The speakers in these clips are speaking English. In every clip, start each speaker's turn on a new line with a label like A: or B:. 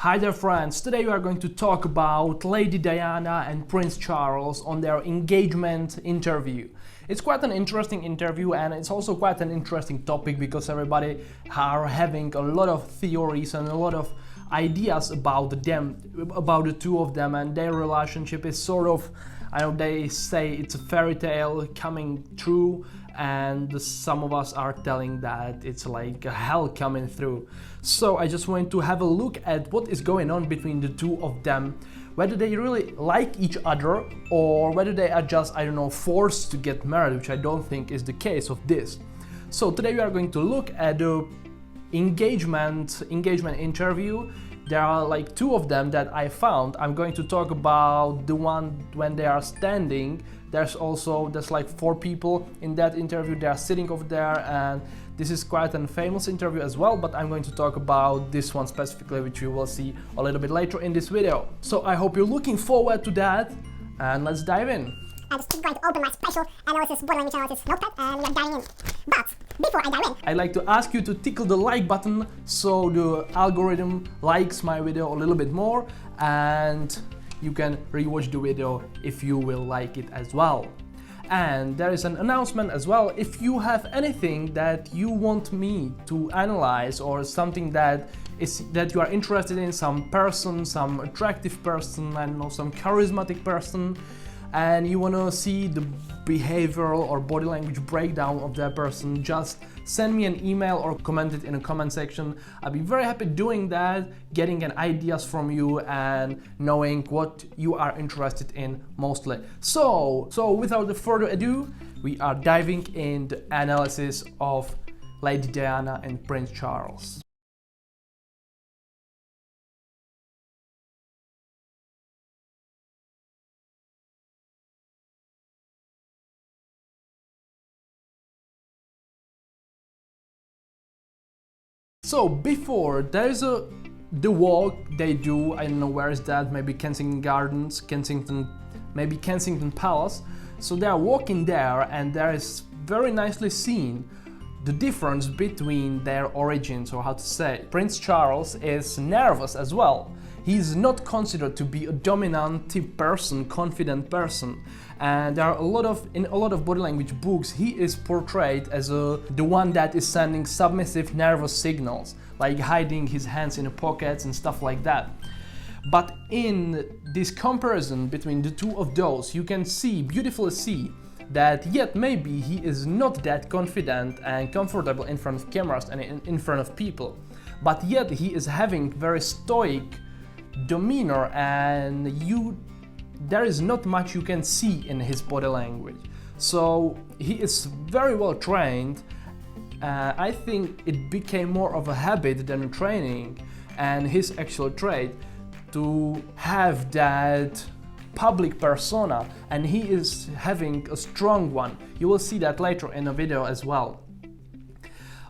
A: Hi there friends, today we are going to talk about Lady Diana and Prince Charles on their engagement interview. It's quite an interesting interview and it's also quite an interesting topic because everybody are having a lot of theories and a lot of ideas about them, about the two of them, and their relationship is sort of, I know they say it's a fairy tale coming true, and some of us are telling that it's like a hell coming through. So I just want to have a look at what is going on between the two of them, whether they really like each other or whether they are just, I don't know, forced to get married, which I don't think is the case of this. So today we are going to look at the engagement interview. There are like two of them that I found. I'm going to talk about the one when they are standing. There's like 4 people in that interview. They are sitting over there, and this is quite a famous interview as well, but I'm going to talk about this one specifically, which you will see a little bit later in this video. So I hope you're looking forward to that, and let's dive in.
B: I'm just going to open my special analysis, body language analysis notepad, and we are diving in. But before I dive in,
A: I'd like to ask you to tickle the like button so the algorithm likes my video a little bit more, and you can rewatch the video if you will like it as well. And there is an announcement as well. If you have anything that you want me to analyze or something that you are interested in, some person, some attractive person, I don't know, some charismatic person, and you want to see the behavioral or body language breakdown of that person, just send me an email or comment it in the comment section. I'll be very happy doing that, getting an ideas from you and knowing what you are interested in mostly. So without further ado, we are diving in the analysis of Lady Diana and Prince Charles. So before there is the walk they do, I don't know where is that, maybe Kensington Gardens, maybe Kensington Palace. So they are walking there, and there is very nicely seen the difference between their origins, or how to say. Prince Charles is nervous as well. He's not considered to be a dominant type person, confident person, and there are in a lot of body language books he is portrayed as the one that is sending submissive nervous signals, like hiding his hands in the pockets and stuff like that. But in this comparison between the two of those, you can beautifully see that yet maybe he is not that confident and comfortable in front of cameras and in front of people, but yet he is having very stoic demeanor, and there is not much you can see in his body language. So he is very well trained. I think it became more of a habit than a training, and his actual trait to have that public persona, and he is having a strong one. You will see that later in a video as well.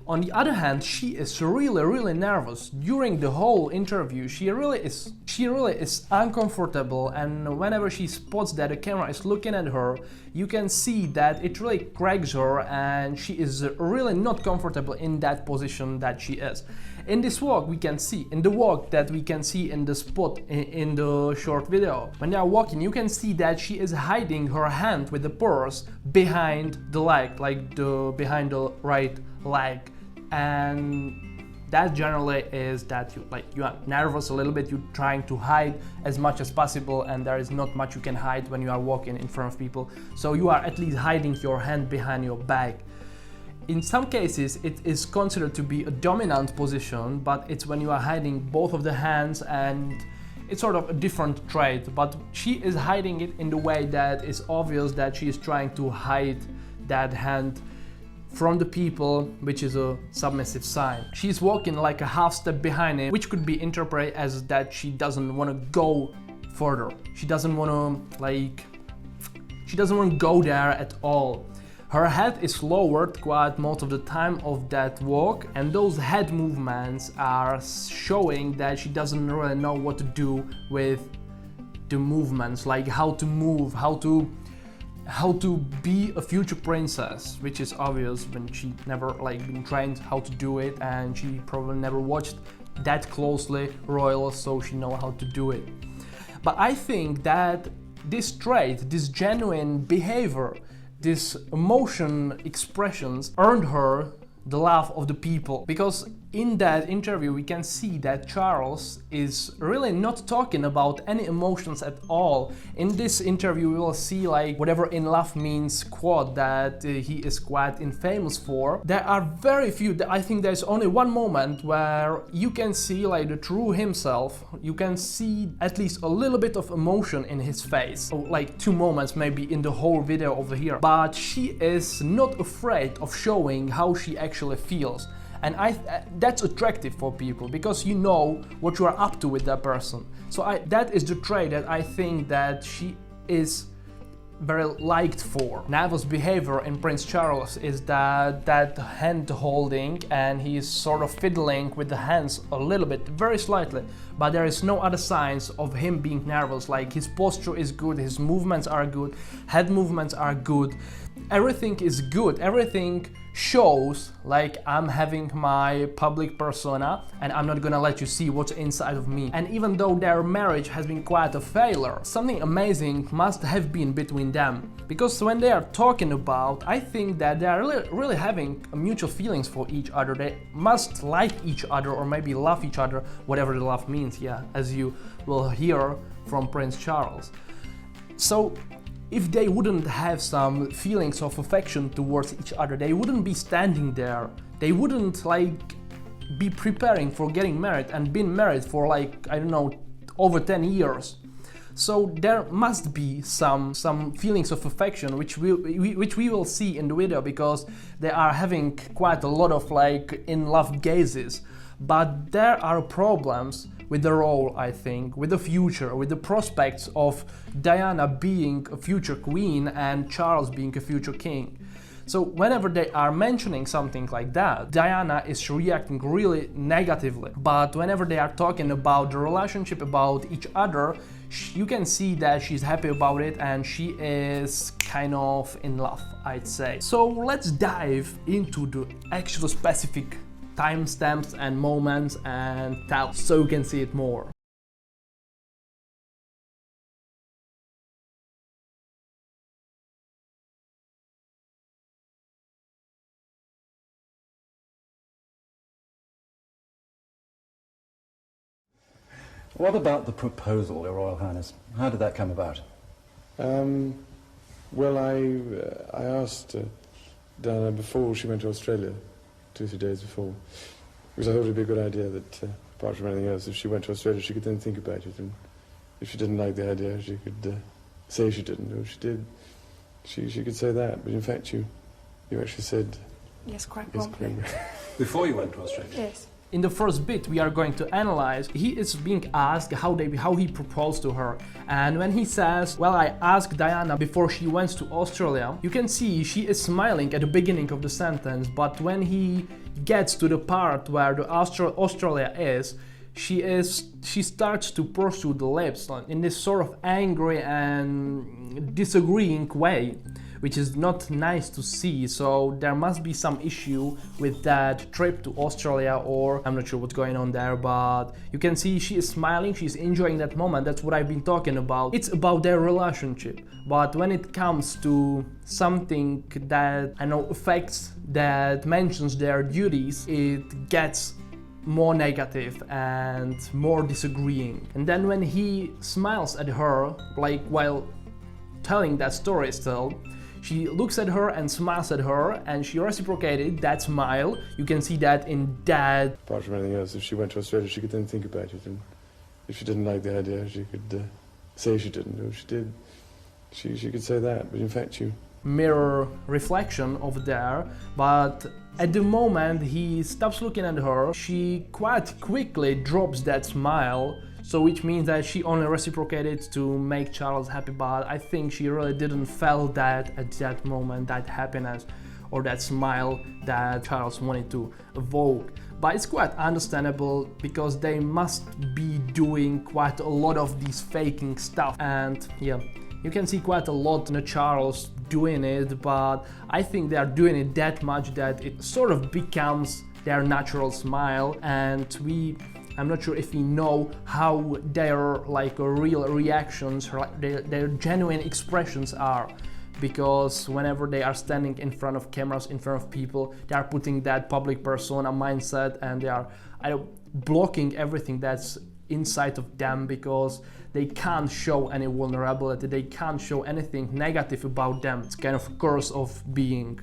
A: On the other hand, she is really nervous during the whole interview. She really is uncomfortable, and whenever she spots that the camera is looking at her, you can see that it really cracks her, and she is really not comfortable in that position that she is. In this walk we can see, in the spot in the short video, when they are walking, you can see that she is hiding her hand with the purse behind the leg, like behind the right leg. And that generally is that you are nervous a little bit, you're trying to hide as much as possible, and there is not much you can hide when you are walking in front of people, so you are at least hiding your hand behind your back. In some cases it is considered to be a dominant position, but it's when you are hiding both of the hands, and it's sort of a different trait, but she is hiding it in the way that is obvious that she is trying to hide that hand from the people, which is a submissive sign. She's walking like a half step behind it, which could be interpreted as that she doesn't want to go further. She doesn't want to go there at all. Her head is lowered quite most of the time of that walk, and those head movements are showing that she doesn't really know what to do with the movements, like how to move, how to be a future princess, which is obvious when she never been trained how to do it, and she probably never watched that closely royal, so she know how to do it. But I think that this trait, this genuine behavior, this emotion expressions earned her the love of the people, because in that interview we can see that Charles is really not talking about any emotions at all. In this interview we will see like whatever in love means quote that he is quite infamous for. There are very few, I think there's only one moment where you can see like the true himself. You can see at least a little bit of emotion in his face, or like 2 moments maybe in the whole video over here, but she is not afraid of showing how she actually feels. And that's attractive for people, because you know what you are up to with that person. So that is the trait that I think that she is very liked for. Neville's behavior in Prince Charles is that hand holding, and he's sort of fiddling with the hands a little bit, very slightly, but there is no other signs of him being nervous. Like his posture is good, his movements are good, head movements are good, everything is good, everything shows like I'm having my public persona and I'm not gonna let you see what's inside of me. And even though their marriage has been quite a failure, something amazing must have been between them, because when they are talking about, I think that they are really having mutual feelings for each other. They must like each other, or maybe love each other, whatever the love means, yeah, as you will hear from Prince Charles. So if they wouldn't have some feelings of affection towards each other, they wouldn't be standing there. They wouldn't like be preparing for getting married and been married for like, I don't know, over 10 years. So there must be some feelings of affection, which we will see in the video, because they are having quite a lot of like in love gazes. But there are problems with the role, I think, with the future, with the prospects of Diana being a future queen and Charles being a future king. So whenever they are mentioning something like that, Diana is reacting really negatively. But whenever they are talking about the relationship, about each other, you can see that she's happy about it and she is kind of in love, I'd say. So let's dive into the actual specific timestamps and moments and tell, so you can see it more.
C: What about the proposal, Your Royal Highness? How did that come about?
D: Well, I asked Diana before she went to Australia, 2 or 3 days before, because I thought it'd be a good idea that, apart from anything else, if she went to Australia, she could then think about it, and if she didn't like the idea, she could say she didn't, or if she did, she could say that. But in fact, you actually said
E: yes, quite
D: yes,
E: promptly.
C: Before you went to Australia?
E: Yes.
A: In the first bit we are going to analyze, he is being asked how he proposed to her, and when he says, well, I asked Diana before she went to Australia, you can see she is smiling at the beginning of the sentence, but when he gets to the part where the Australia is, she starts to pursue the lips in this sort of angry and disagreeing way, which is not nice to see. So there must be some issue with that trip to Australia, or I'm not sure what's going on there, but you can see she is smiling, she's enjoying that moment. That's what I've been talking about. It's about their relationship. But when it comes to something that I know affects, that mentions their duties, it gets more negative and more disagreeing. And then when he smiles at her, like while telling that story still, she looks at her and smiles at her, and she reciprocated that smile. You can see that in that.
D: Apart from anything else, if she went to Australia, she could then think about it, and if she didn't like the idea, she could say she didn't, or if she did, she could say that. But in fact, you
A: mirror reflection over there, but at the moment he stops looking at her, she quite quickly drops that smile. So which means that she only reciprocated to make Charles happy, but I think she really didn't feel that at that moment, that happiness or that smile that Charles wanted to evoke. But it's quite understandable, because they must be doing quite a lot of these faking stuff. And yeah, you can see quite a lot in Charles doing it, but I think they are doing it that much that it sort of becomes their natural smile, and we I'm not sure if we know how their like real reactions, their genuine expressions are, because whenever they are standing in front of cameras, in front of people, they are putting that public persona mindset, and they are blocking everything that's inside of them, because they can't show any vulnerability, they can't show anything negative about them. It's kind of a curse of being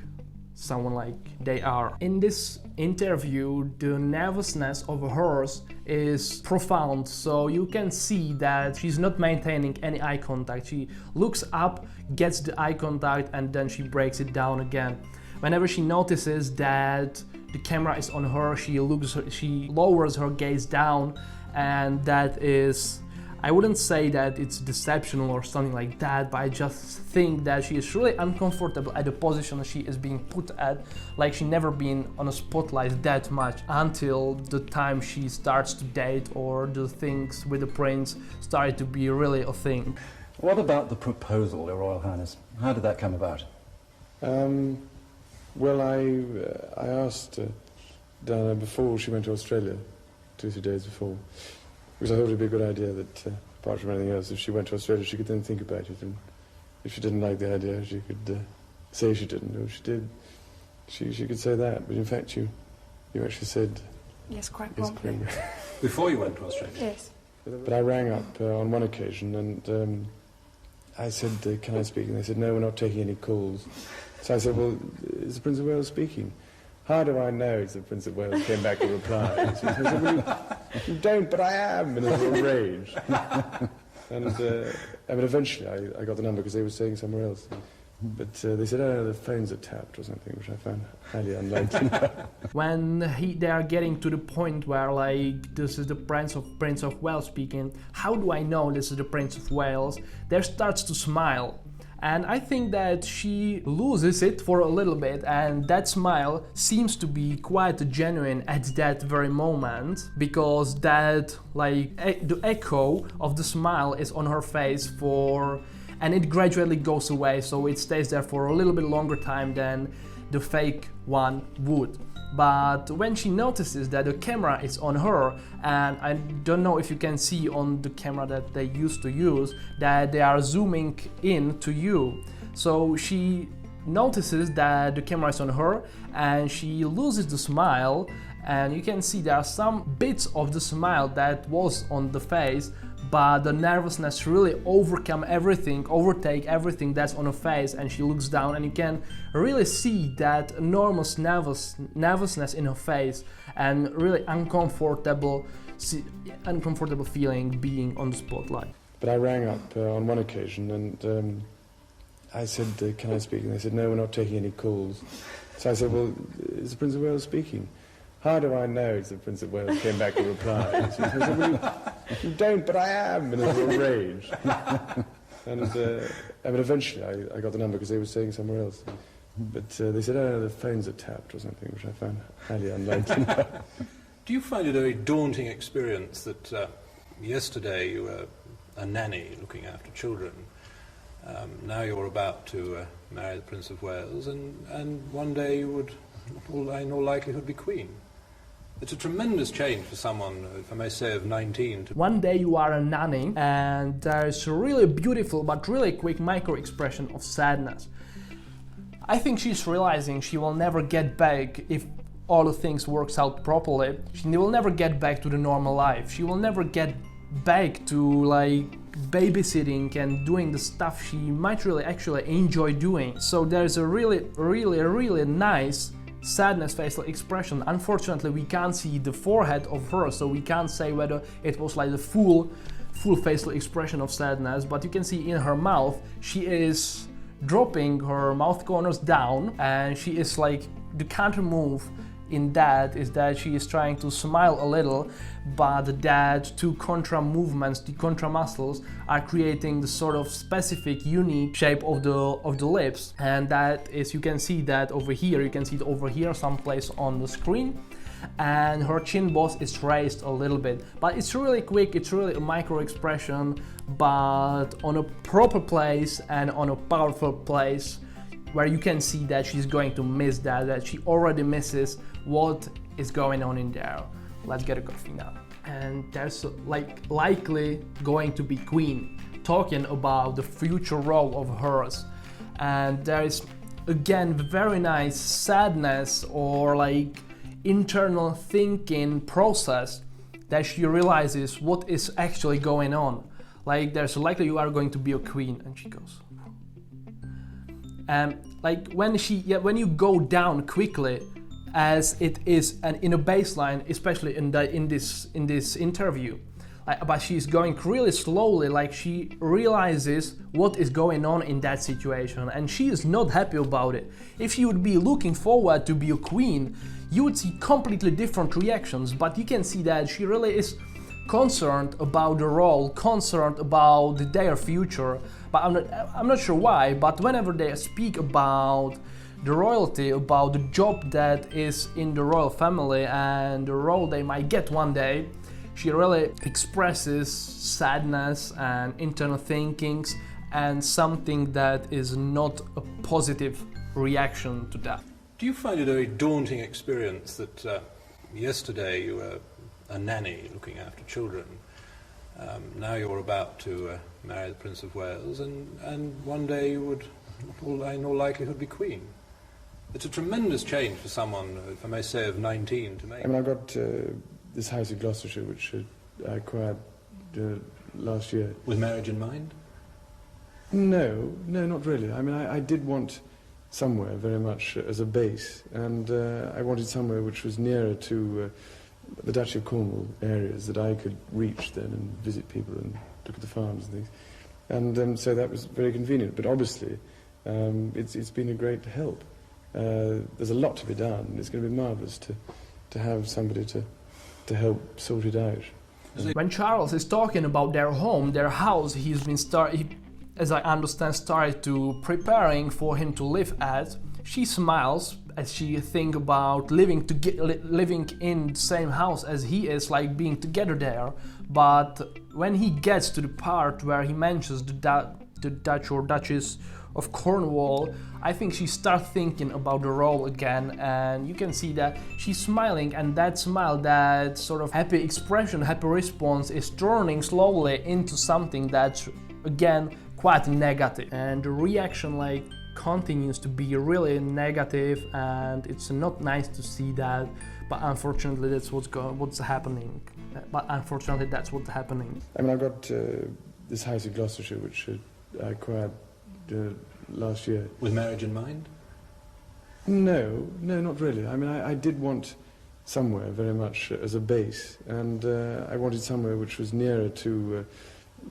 A: someone like they are. In this interview, the nervousness of hers is profound, so you can see that she's not maintaining any eye contact. She looks up, gets the eye contact, and then she breaks it down again. Whenever she notices that the camera is on her, she lowers her gaze down, and that is, I wouldn't say that it's deceptional or something like that, but I just think that she is really uncomfortable at the position she is being put at, like she never been on a spotlight that much until the time she starts to date, or the things with the prince started to be really a thing.
C: What about the proposal, Your Royal Highness? How did that come about?
D: Well, I asked Diana before she went to Australia, 2-3 days before, because I thought it'd be a good idea that, apart from anything else, if she went to Australia, she could then think about it, and if she didn't like the idea, she could say she didn't, or if she did, she could say that. But in fact, you actually said
E: yes, quite
D: yes,
E: promptly.
C: Before you went to Australia?
E: Yes.
D: But I rang up on one occasion, and I said, can I speak? And they said, no, we're not taking any calls. So I said, well, is the Prince of Wales speaking? How do I know it's the Prince of Wales? Came back a reply. So I said, well, you don't, but I am, in a little rage. And I mean, eventually I got the number because they were staying somewhere else. But they said, oh, the phones are tapped or something, which I found highly unlikely.
A: When they are getting to the point where like this is the Prince of Wales speaking, how do I know this is the Prince of Wales? There starts to smile. And I think that she loses it for a little bit, and that smile seems to be quite genuine at that very moment, because that like the echo of the smile is on her face and it gradually goes away, so it stays there for a little bit longer time than the fake one would. But when she notices that the camera is on her, and I don't know if you can see on the camera that they used to use, that they are zooming in to you. So she notices that the camera is on her, and she loses the smile, and you can see there are some bits of the smile that was on the face, but the nervousness really overtake everything that's on her face, and she looks down, and you can really see that enormous nervousness in her face, and really uncomfortable feeling being on the spotlight.
D: But I rang up on one occasion, and I said, can I speak? And they said, no, we're not taking any calls. So I said, well, is the Prince of Wales speaking? How do I know it's the Prince of Wales? Came back a reply. So I said, well, you don't, but I am, in a little rage. And I mean, eventually I got the number because they were staying somewhere else. But they said, oh, the phones are tapped or something, which I found highly unlikely.
F: Do you find it a very daunting experience that yesterday you were a nanny looking after children, now you're about to marry the Prince of Wales, and one day you would, in all likelihood, be Queen? It's a tremendous change for someone, if I may say, of 19 to...
A: One day you are a nanny, and there's a really beautiful but really quick micro-expression of sadness. I think she's realizing she will never get back if all the things works out properly. She will never get back to the normal life. She will never get back to like babysitting and doing the stuff she might really actually enjoy doing. So there's a really nice sadness facial expression. Unfortunately, we can't see the forehead of her, so we can't say whether it was like the full facial expression of sadness, but you can see in her mouth she is dropping her mouth corners down, and she is like, the counter move in that is that she is trying to smile a little, but that two contra movements, the contra muscles, are creating the sort of specific unique shape of the lips, and that is, you can see that over here, you can see it over here someplace on the screen, and her chin boss is raised a little bit, but it's really quick, it's really a micro expression, but on a proper place and on a powerful place, where you can see that she's going to miss that she already misses what is going on in there. Let's get a coffee now. and there's like likely going to be queen, talking about the future role of hers. And there is again very nice sadness or like internal thinking process that she realizes what is actually going on. Like there's likely you are going to be a queen, and she goes. And like when you go down quickly, as it is, and in a baseline, especially in this interview, but she's going really slowly, like she realizes what is going on in that situation, and she is not happy about it. If she would be looking forward to be a queen, you would see completely different reactions, but you can see that she really is concerned about the role, concerned about their future. But I'm not sure why, but whenever they speak about the royalty, about the job that is in the royal family and the role they might get one day, she really expresses sadness and internal thinkings and something that is not a positive reaction to that.
F: Do you find it a very daunting experience that yesterday you were a nanny looking after children, now you're about to marry the Prince of Wales, and one day you would, in all likelihood, be queen? It's a tremendous change for someone, if I may say, of 19 to make.
D: I mean, I got this house in Gloucestershire, which I acquired last year.
F: With marriage in mind?
D: No, not really. I mean, I did want somewhere very much as a base, and I wanted somewhere which was nearer to the Duchy of Cornwall areas that I could reach then and visit people and look at the farms and things. And so that was very convenient. But obviously, it's been a great help. There's a lot to be done. It's going to be marvellous to have somebody to help sort it out.
A: When Charles is talking about their home, their house, he's been as I understand, started to preparing for him to live at. She smiles as she think about living in the same house as he is, like being together there. But when he gets to the part where he mentions the Dutch or Duchess of Cornwall, I think she starts thinking about the role again, and you can see that she's smiling, and that smile, that sort of happy expression, happy response is turning slowly into something that's again quite negative, and the reaction like continues to be really negative, and it's not nice to see that, but unfortunately that's what's happening.
D: I mean, I got this house in Gloucestershire, which I acquired last year.
F: With marriage in mind?
D: No, not really. I mean, I did want somewhere very much as a base, and I wanted somewhere which was nearer to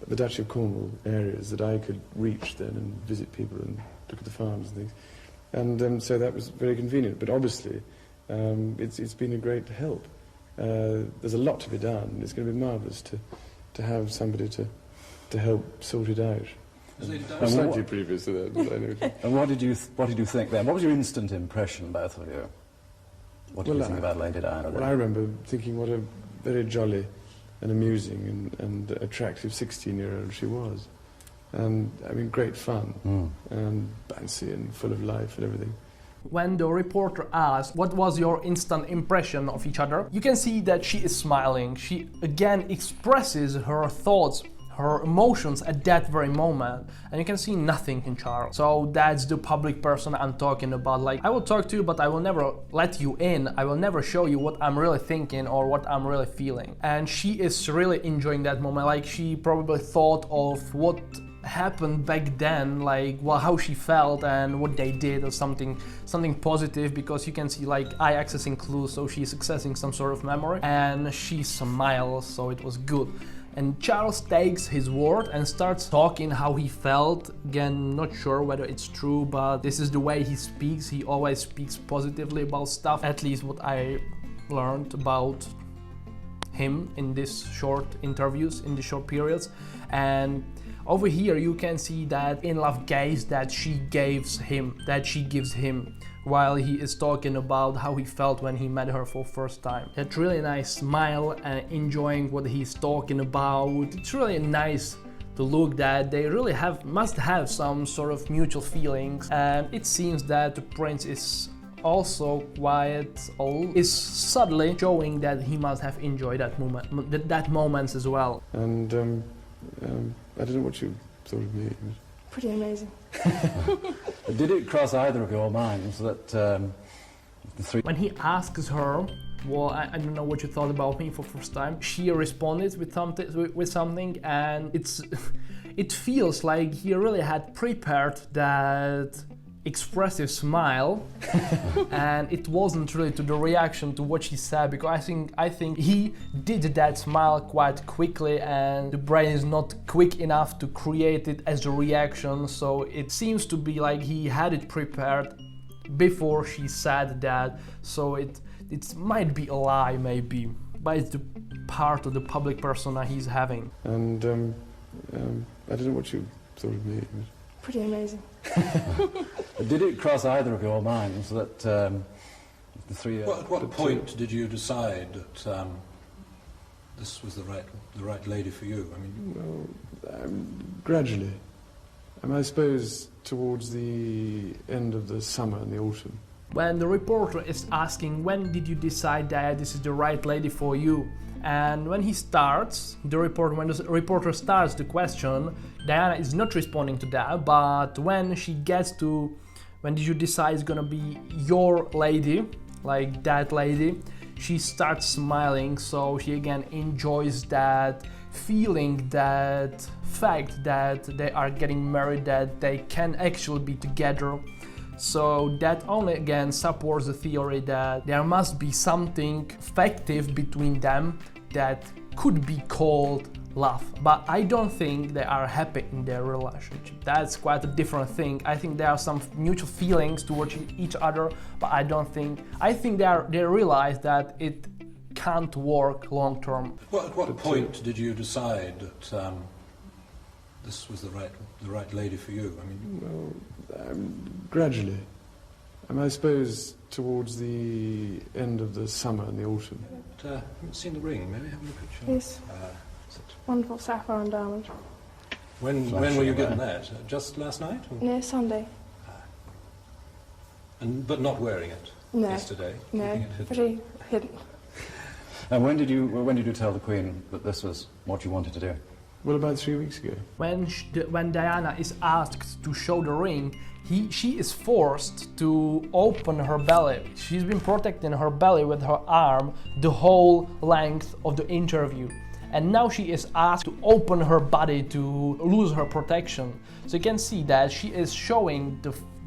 D: the Duchy of Cornwall areas that I could reach then and visit people and look at the farms and things. And so that was very convenient. But obviously, it's been a great help. There's a lot to be done. It's going to be marvellous to have somebody to help sort it out. Slightly previous to that, but I know.
C: And what did you think then? What was your instant impression, both of you? What did you think about Lady Diana then?
D: Well, I remember thinking what a very jolly and amusing and attractive 16-year-old she was. And, I mean, great fun, and bouncy and full of life and everything.
A: When the reporter asked what was your instant impression of each other, you can see that she is smiling. She again expresses her thoughts, her emotions at that very moment, and you can see nothing in Charles. So that's the public person I'm talking about. Like, I will talk to you, but I will never let you in. I will never show you what I'm really thinking or what I'm really feeling. And she is really enjoying that moment. Like, she probably thought of what happened back then, like, well, how she felt and what they did, or something positive, because you can see like eye accessing clues, so she's accessing some sort of memory, and she smiles, so it was good. And Charles takes his word and starts talking how he felt. Again, not sure whether it's true, but this is the way he speaks. He always speaks positively about stuff, at least what I learned about him in these short interviews, in the short periods. And over here you can see that in love gaze that she gives him, while he is talking about how he felt when he met her for the first time. That really nice smile and enjoying what he's talking about. It's really nice to look that they really must have some sort of mutual feelings, and it seems that the prince is also is subtly showing that he must have enjoyed that moments as well.
D: And I don't know what you thought of me.
E: Pretty amazing.
C: Did it cross either of your minds that the three...
A: When he asks her, well, I don't know what you thought about me for first time, she responded with something, and it feels like he really had prepared that expressive smile and it wasn't really to the reaction to what she said, because I think he did that smile quite quickly and the brain is not quick enough to create it as a reaction, so it seems to be like he had it prepared before she said that, so it might be a lie maybe, but it's the part of the public persona he's having.
D: And I don't know what you thought of me.
E: Pretty amazing.
C: Did it cross either of your minds that the three...
F: At what point did you decide that this was the right lady for you? I mean,
D: well, gradually. I suppose towards the end of the summer and the autumn.
A: When the reporter is asking, when did you decide that this is the right lady for you? And when he starts, when the reporter starts the question, Diana is not responding to that, but when she gets to, when did you decide it's gonna be your lady, like that lady, she starts smiling, so she again enjoys that feeling, that fact that they are getting married, that they can actually be together. So that only again supports the theory that there must be something effective between them that could be called love. But I don't think they are happy in their relationship. That's quite a different thing. I think there are some mutual feelings towards each other, but I think they realize that it can't work long term.
F: Well, at what point did you decide that this was the right lady for you? I mean,
D: well, gradually. I suppose towards the end of the summer and the autumn.
F: I haven't seen the ring. Maybe have a look at your...
E: Yes. Wonderful sapphire and diamond.
F: When were you given that? Just last night? Or?
E: No, Sunday.
F: But not wearing it
E: No.
F: yesterday?
E: No,
F: Keeping it hidden?
E: pretty hidden.
C: And when did you tell the Queen that this was what you wanted to do?
D: Well, about 3 weeks ago.
A: When Diana is asked to show the ring, she is forced to open her belly. She's been protecting her belly with her arm the whole length of the interview. And now she is asked to open her body to lose her protection. So you can see that she is showing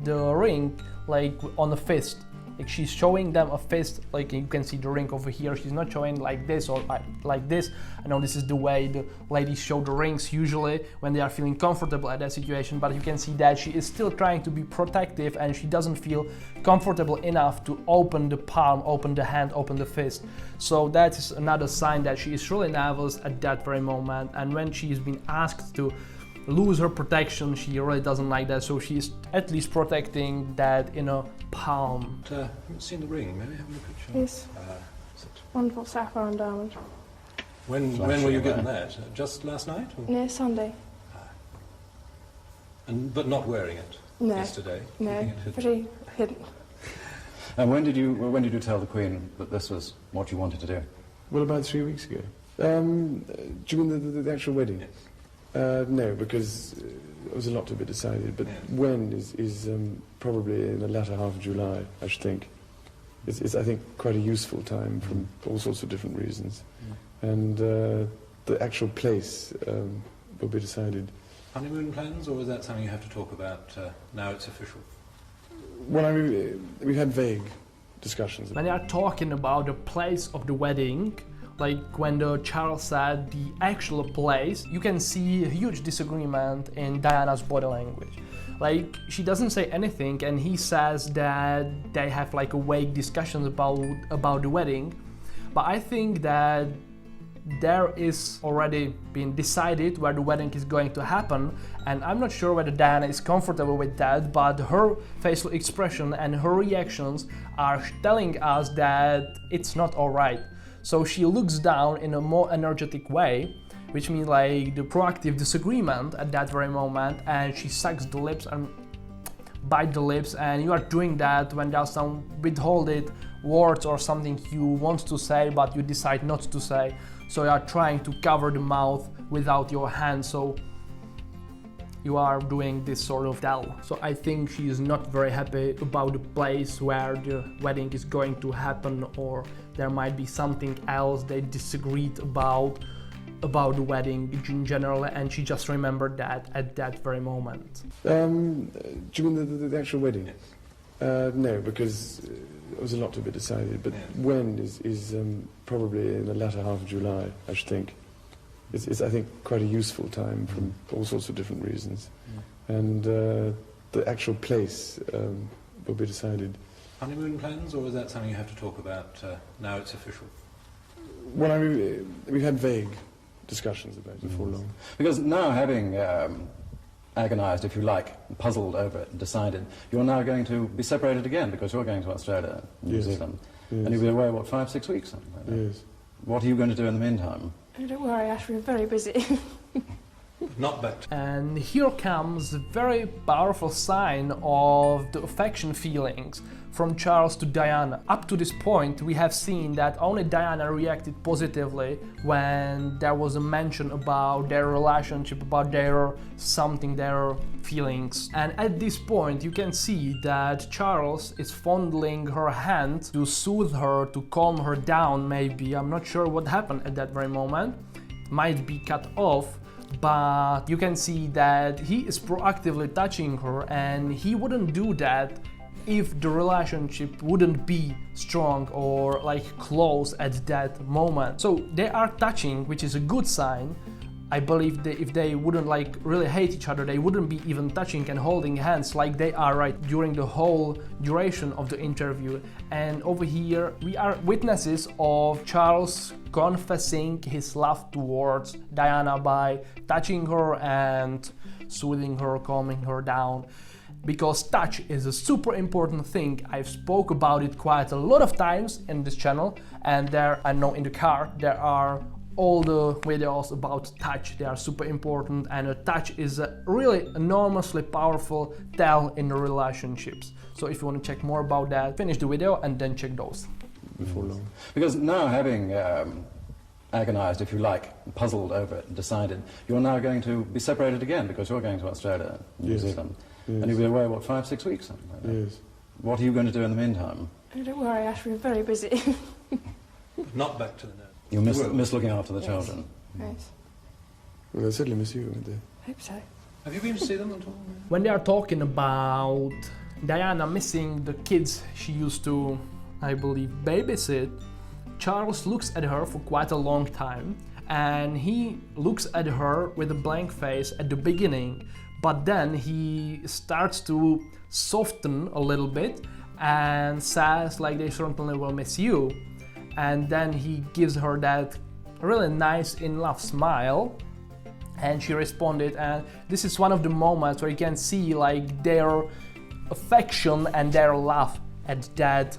A: the ring like on the fist. Like she's showing them a fist, like you can see the ring over here. She's not showing like this or like this. I know this is the way the ladies show the rings usually when they are feeling comfortable at that situation, but you can see that she is still trying to be protective and she doesn't feel comfortable enough to open the palm, open the hand, open the fist. So that is another sign that she is really nervous at that very moment, and when she is being asked to lose her protection, she really doesn't like that, so she is at least protecting that inner palm.
F: I haven't seen the ring. Maybe have a look at your...
E: Yes. Wonderful sapphire and diamond.
F: When were you given that? Just last night? Or?
E: No, Sunday.
F: But not wearing it
E: No.
F: yesterday?
E: No,
F: Keeping it hidden?
E: pretty hidden.
C: And when did you tell the Queen that this was what you wanted to do?
D: Well, about 3 weeks ago. Do you mean the actual wedding?
F: Yes.
D: No, because there was a lot to be decided, but
F: Yes.
D: when is probably in the latter half of July, I should think. It's I think, quite a useful time from all sorts of different reasons. And the actual place will be decided.
F: Honeymoon plans, or is that something you have to talk about now it's official?
D: Well, I mean, we've had vague discussions.
A: When they are talking about the place of the wedding, like when the Charles said the actual place, you can see a huge disagreement in Diana's body language. Like, she doesn't say anything and he says that they have like a vague discussions about the wedding. But I think that there is already been decided where the wedding is going to happen, and I'm not sure whether Diana is comfortable with that, but her facial expression and her reactions are telling us that it's not alright. So she looks down in a more energetic way, which means like the proactive disagreement at that very moment, and she sucks the lips and bite the lips, and you are doing that when there's some withholded words or something you want to say but you decide not to say. So you are trying to cover the mouth without your hand, so you are doing this sort of tell. So I think she is not very happy about the place where the wedding is going to happen, or there might be something else they disagreed about the wedding in general, and she just remembered that at that very moment.
D: Do you mean the actual wedding? No, because it was a lot to be decided, but when is probably in the latter half of July, I should think. It's I think, quite a useful time from all sorts of different reasons. And the actual place will be decided.
F: Honeymoon plans, or is that something you have to talk about now it's official?
D: Well, I mean, we've had vague discussions about it before long.
C: Because now, having agonised, if you like, puzzled over it and decided, you're now going to be separated again because you're going to Australia, New Zealand.
D: Yes.
C: And you'll be away, what, 5-6 weeks? Something like that.
D: Yes.
C: What are you going to do in the meantime?
E: Oh, don't worry, Ash, we're very busy.
F: Not back to...
A: And here comes a very powerful sign of the affection feelings from Charles to Diana. Up to this point, we have seen that only Diana reacted positively when there was a mention about their relationship, about their feelings. And at this point, you can see that Charles is fondling her hand to soothe her, to calm her down maybe. I'm not sure what happened at that very moment. Might be cut off. But you can see that he is proactively touching her, and he wouldn't do that if the relationship wouldn't be strong or like close at that moment. So they are touching, which is a good sign. I believe that if they wouldn't like really hate each other, they wouldn't be even touching and holding hands like they are right during the whole duration of the interview. And over here we are witnesses of Charles confessing his love towards Diana by touching her and soothing her, calming her down. Because touch is a super important thing. I've spoke about it quite a lot of times in this channel, and there, I know in the card, there are all the videos about touch. They are super important, and a touch is a really enormously powerful tell in the relationships. So if you want to check more about that, finish the video and then check those.
D: Before long.
C: Because now, having agonised, if you like, puzzled over it and decided, you're now going to be separated again because you're going to Australia, New Zealand.
D: Yes.
C: And you'll be away, what, 5-6 weeks? Something like that.
D: Yes.
C: What are you going to do in the meantime?
E: Oh, don't worry, Ash, we're very busy.
F: Not back to the net.
C: You'll miss looking after the children.
E: Yes.
D: Well, they certainly miss you, won't they?
E: Hope so.
F: Have you been to see them at all?
A: When they are talking about Diana missing the kids she used to, I believe, babysit, Charles looks at her for quite a long time, and he looks at her with a blank face at the beginning, but then he starts to soften a little bit and says like, they certainly will miss you. And then he gives her that really nice in-love smile, and she responded, and this is one of the moments where you can see like their affection and their love at that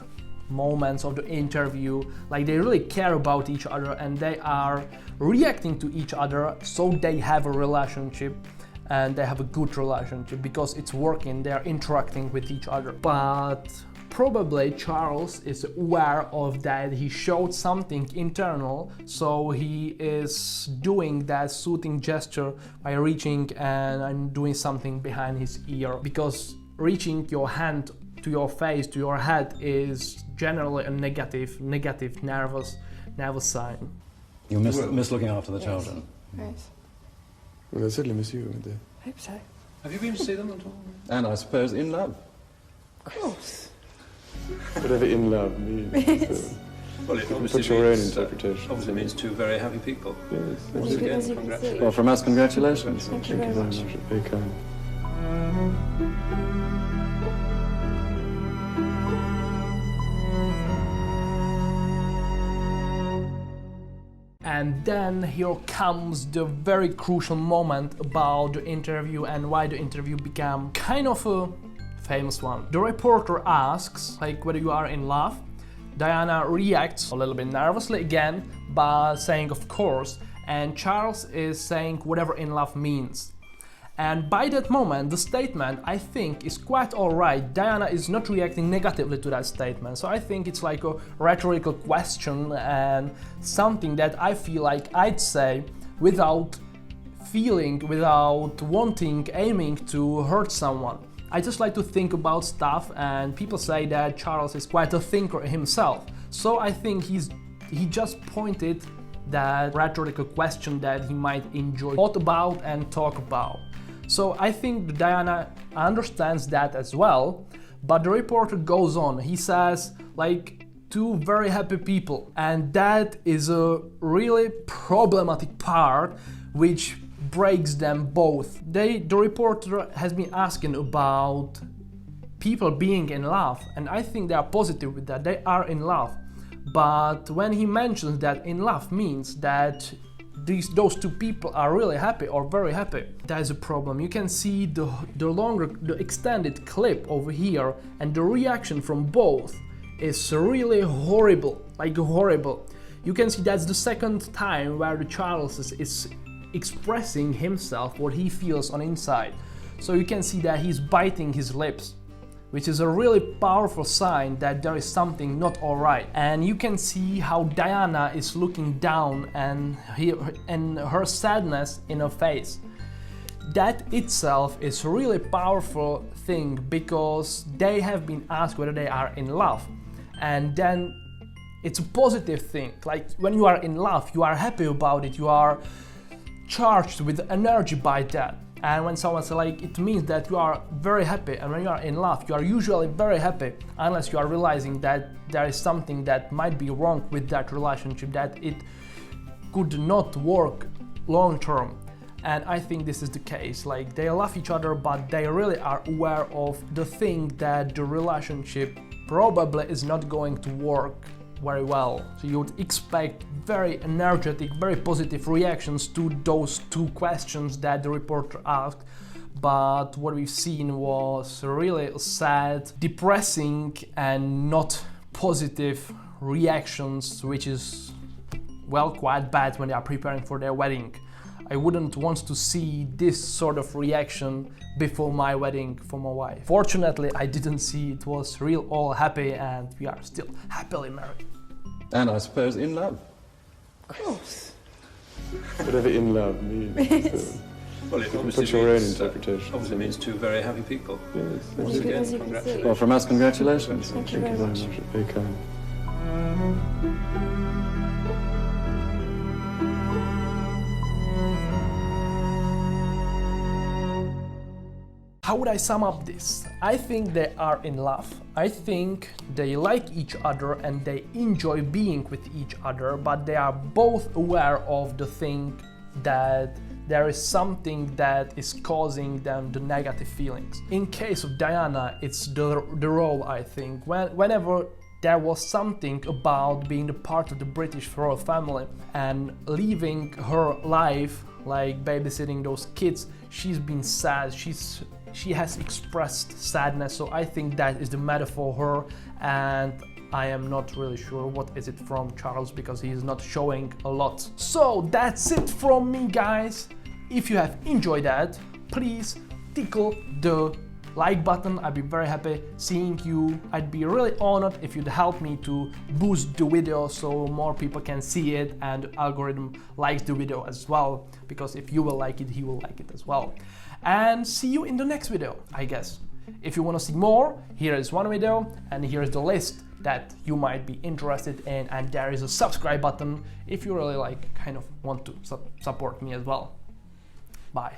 A: moments of the interview. Like they really care about each other and they are reacting to each other, so they have a relationship, and they have a good relationship because it's working, they're interacting with each other. But probably Charles is aware of that, he showed something internal, so he is doing that soothing gesture by reaching and doing something behind his ear, because reaching your hand to your face, to your head, is generally a negative, nervous sign.
C: You'll miss looking after the children.
E: Yes.
D: Well, they certainly miss you, won't they?
E: Hope so.
F: Have you been to see them at all?
C: And I suppose in love.
E: Of course.
D: Whatever in love means.
F: Well, it
D: You
F: obviously
D: put your own
F: means,
D: interpretation.
F: obviously means two very happy people.
D: Yes,
F: Once
D: absolutely.
F: again,
E: As you can see.
F: congratulations.
C: Well, from us, congratulations.
E: Thank you
D: Thank you
E: very
D: very
E: much.
D: much. Very kind.
A: And then here comes the very crucial moment about the interview and why the interview became kind of a famous one. The reporter asks like whether you are in love. Diana reacts a little bit nervously again by saying of course, and Charles is saying whatever in love means. And by that moment, the statement, I think, is quite alright. Diana is not reacting negatively to that statement. So I think it's like a rhetorical question and something that I feel like I'd say without feeling, without wanting, aiming to hurt someone. I just like to think about stuff, and people say that Charles is quite a thinker himself. So I think he just pointed that rhetorical question that he might enjoy thought about and talk about. So I think Diana understands that as well, but the reporter goes on. He says, like, two very happy people, and that is a really problematic part which breaks them both. The reporter has been asking about people being in love, and I think they are positive with that. They are in love, but when he mentions that in love means that those two people are really happy or very happy, that is a problem. You can see the extended clip over here, and the reaction from both is really horrible, like horrible. You can see that's the second time where the Charles is expressing himself, what he feels on inside. So you can see that he's biting his lips, which is a really powerful sign that there is something not alright. And you can see how Diana is looking down and her sadness in her face. That itself is a really powerful thing, because they have been asked whether they are in love, and then it's a positive thing. Like, when you are in love, you are happy about it, you are charged with energy by that. And when someone says, like, it means that you are very happy, and when you are in love, you are usually very happy, unless you are realizing that there is something that might be wrong with that relationship, that it could not work long term. And I think this is the case. Like, they love each other, but they really are aware of the thing that the relationship probably is not going to work very well. So you would expect very energetic, very positive reactions to those two questions that the reporter asked, but what we've seen was really sad, depressing, and not positive reactions, which is, well, quite bad when they are preparing for their wedding. I wouldn't want to see this sort of reaction before my wedding for my wife. Fortunately, I didn't see it. Was real all happy, and we are still happily married.
C: And I suppose in love.
E: Of course.
D: Whatever in love means.
F: Well, it
D: You can
F: obviously
D: put your own
F: means,
D: interpretation.
F: obviously means two very happy people.
D: Yes,
F: Once
D: thank you.
F: again,
E: As you can see.
F: congratulations.
C: Well, from us, congratulations.
E: Thank you very much.
D: Very kind.
A: How would I sum up this? I think they are in love. I think they like each other and they enjoy being with each other, but they are both aware of the thing that there is something that is causing them the negative feelings. In case of Diana, it's the role, I think. Whenever there was something about being a part of the British royal family and leaving her life, like babysitting those kids, she's been sad, she has expressed sadness, so I think that is the metaphor for her, and I am not really sure what is it from Charles, because he is not showing a lot. So that's it from me, guys. If you have enjoyed that, please tickle the like button. I'd be very happy seeing you. I'd be really honored if you'd help me to boost the video so more people can see it and the algorithm likes the video as well, because if you will like it, he will like it as well. And see you in the next video, I guess. If you want to see more, here is one video and here is the list that you might be interested in, and there is a subscribe button if you really want to support me as well. Bye.